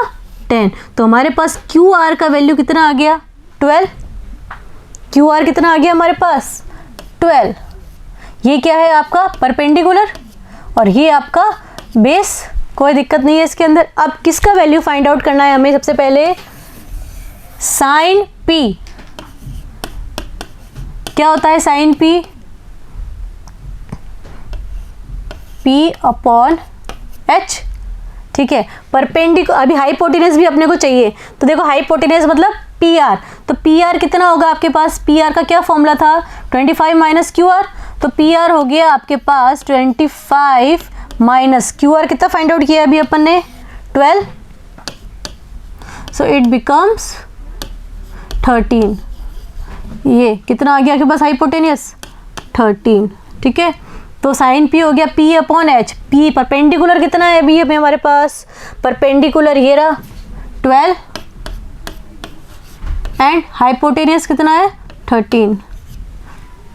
10। तो हमारे पास क्यू आर का वैल्यू कितना आ गया 12, क्यू आर कितना आ गया हमारे पास 12। ये क्या है आपका परपेंडिकुलर और ये आपका बेस, कोई दिक्कत नहीं है इसके अंदर। अब किसका वैल्यू फाइंड आउट करना है हमें, सबसे पहले साइन पी क्या होता है, sine P P upon H, ठीक है। परपेंडिकुलर अभी हाइपोटेनस भी अपने को चाहिए, तो देखो हाइपोटेनस मतलब पी आर, तो पी आर कितना होगा आपके पास, पी आर का क्या फॉर्मूला था 25 माइनस क्यू आर, तो पी आर हो गया आपके पास 25 माइनस क्यू आर कितना फाइंड आउट किया अभी अपन ने 12, सो इट बिकम्स 13। ये कितना आ गया आपके पास हाइपोटेनियस 13, ठीक है। तो साइन पी हो गया P upon H, P perpendicular कितना है अभी हमारे पास, परपेंडिकुलर ये रहा 12 एंड हाइपोटेनियस कितना है 13,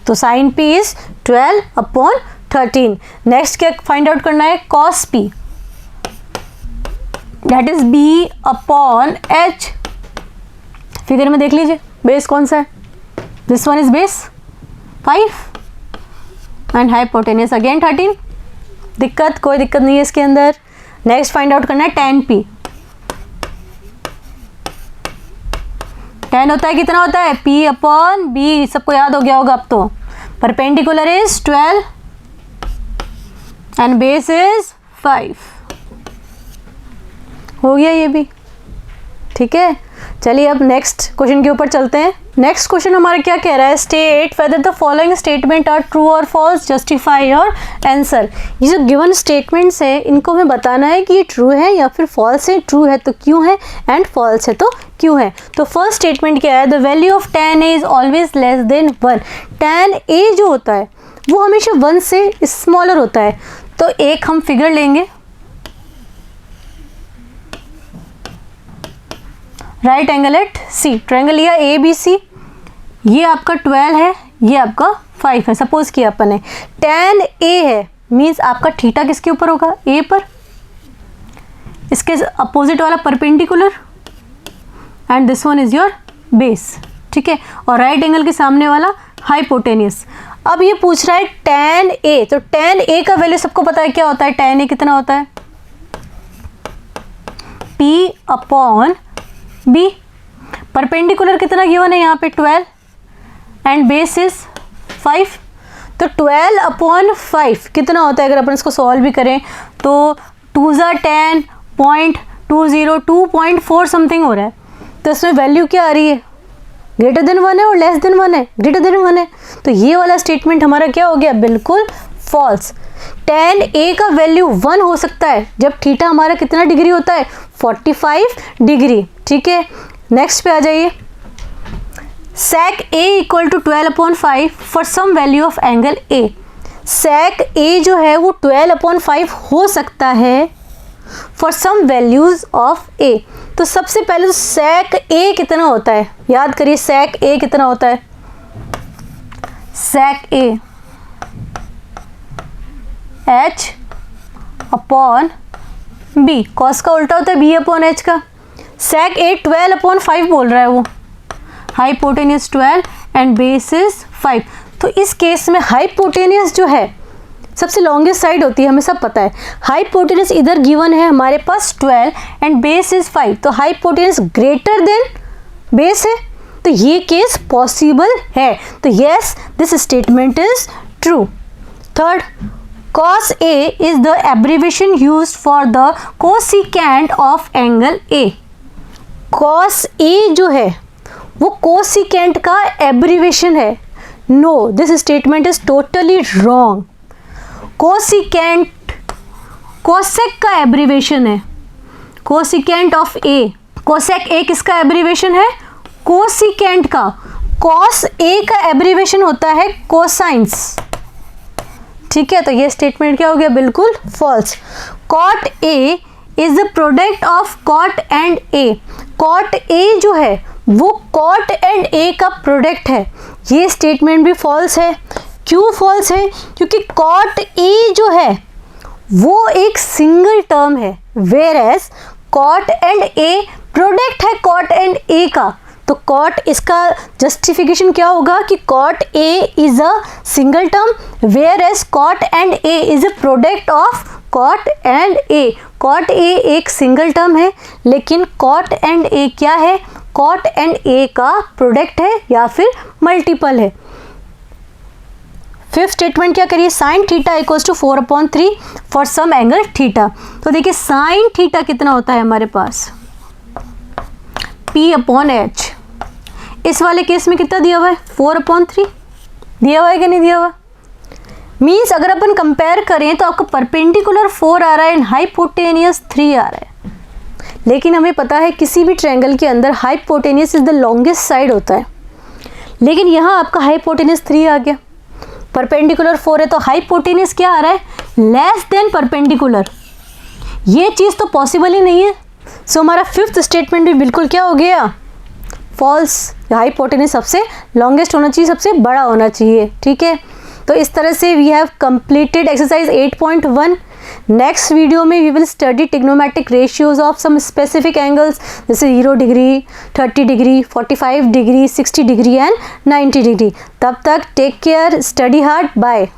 तो sine P is 12 upon 13। Next क्या फाइंड आउट करना है, cos P that is B upon H. Figure में देख लीजिए बेस कौन सा है, this one is base 5 and hypotenuse again 13, कोई दिक्कत नहीं है इसके अंदर। नेक्स्ट फाइंड आउट करना है tan p, tan होता है कितना होता है p अपॉन b, सबको याद हो गया होगा अब तो। Perpendicular is 12 and base is 5, हो गया ये भी, ठीक है। चलिए अब नेक्स्ट क्वेश्चन के ऊपर चलते हैं। नेक्स्ट क्वेश्चन हमारा क्या कह रहा है, state whether the following statement are true और फॉल्स, जस्टिफाई योर आंसर। ये जो गिवन स्टेटमेंट्स है इनको हमें बताना है कि ये ट्रू है या फिर फॉल्स है, ट्रू है तो क्यों है एंड फॉल्स है तो क्यों है। तो फर्स्ट स्टेटमेंट क्या है, the value of tan a is always less than 1। tan a जो होता है वो हमेशा 1 से स्मॉलर होता है, तो एक हम फिगर लेंगे, right angle at C, triangle लिया ए बी सी, ये आपका 12 है, ये आपका 5 है, सपोज किया अपन ने। tan a है मीन्स आपका थीटा किसके ऊपर होगा, a पर, इसके अपोजिट वाला perpendicular and this one is your base, ठीक है। और राइट एंगल के सामने वाला हाइपोटेनियस। अब ये पूछ रहा है tan A, तो tan A का वैल्यू सबको पता है क्या होता है, tan A कितना होता है, P/B। परपेंडिकुलर कितना गिवन है यहाँ पे 12 एंड बेस इज 5, तो 12/5 कितना होता है, अगर अपन इसको सॉल्व भी करें तो 2 × 10.20 2.4 समथिंग हो रहा है। तो इसमें वैल्यू क्या आ रही है, ग्रेटर देन 1 है और लेस देन 1 है, ग्रेटर देन 1 है। तो ये वाला स्टेटमेंट हमारा क्या हो गया, बिल्कुल फॉल्स। tan A का वैल्यू 1 हो सकता है जब थीटा हमारा कितना डिग्री होता है, 45 डिग्री। ठीक है, नेक्स्ट पे आ जाइए। sec A = 12/5 for some value of angle A। sec A जो है वो 12/5 हो सकता है for some values of A। तो सबसे पहले तो sec A कितना होता है, याद करिए sec A कितना होता है, sec A H/B, cos का उल्टा होता है B/H का। sec A 12/5 बोल रहा है वो, हाइपोटेनियस 12 एंड बेस इज 5। तो इस केस में हाइपोटेनियस जो है सबसे लॉन्गेस्ट साइड होती है, हमें सब पता है। हाइपोटेनियस इधर गिवन है हमारे पास 12 एंड बेस इज 5, तो हाइपोटेनियस ग्रेटर देन बेस है, तो ये केस पॉसिबल है। तो yes, this statement is true. Third, cos A is the abbreviation used for the cosecant of angle A। cos A जो है वो cosecant का एब्रीवेशन है। No, this statement is totally wrong. cosecant cosec का abbreviation है, cosecant of A। cosec A किसका abbreviation है, cosecant का। cos A का एब्रीवेशन होता है कोसाइंस। ठीक है, तो ये स्टेटमेंट क्या हो गया, बिल्कुल false. cot A is the product of cot and A। cot A जो है वो cot एंड A का प्रोडक्ट है, ये स्टेटमेंट भी फॉल्स है। क्यों फॉल्स है, क्योंकि cot A जो है वो एक सिंगल टर्म है, whereas cot and A product है cot एंड A का। तो cot, इसका जस्टिफिकेशन क्या होगा कि cot A is a single term, whereas cot and A is a product of cot and A। cot A एक single term है, लेकिन cot एंड A क्या है, cot एंड A का प्रोडक्ट है या फिर मल्टीपल है। फिफ्थ स्टेटमेंट क्या करिए, sine theta equals to 4/3 for some angle theta. तो देखिए साइन थीटा कितना होता है हमारे पास, P/H। इस वाले केस में कितना दिया हुआ है, 4/3 दिया हुआ है कि नहीं दिया हुआ। मीन्स अगर अपन कंपेयर करें तो आपको परपेंडिकुलर 4 आ रहा है एंड हाइपोटेनियस 3 आ रहा है, लेकिन हमें पता है किसी भी ट्रायंगल के अंदर hypotenuse is the longest side होता है, लेकिन यहाँ आपका हाइपोटेनियस 3 आ गया, परपेंडिकुलर 4 है, तो हाइपोटेनियस क्या आ रहा है, लेस देन परपेंडिकुलर। ये चीज़ तो पॉसिबल ही नहीं है। सो हमारा फिफ्थ स्टेटमेंट भी बिल्कुल क्या हो गया, फॉल्स। हाइपोटेनियस सबसे लॉन्गेस्ट होना चाहिए, सबसे बड़ा होना चाहिए। ठीक है, तो इस तरह से we have completed exercise 8.1। Next video में we will study trigonometric ratios of some specific angles, जैसे 0 degree, 30 degree, 45 degree, 60 degree and 90 degree. तब तक take care, study hard, bye.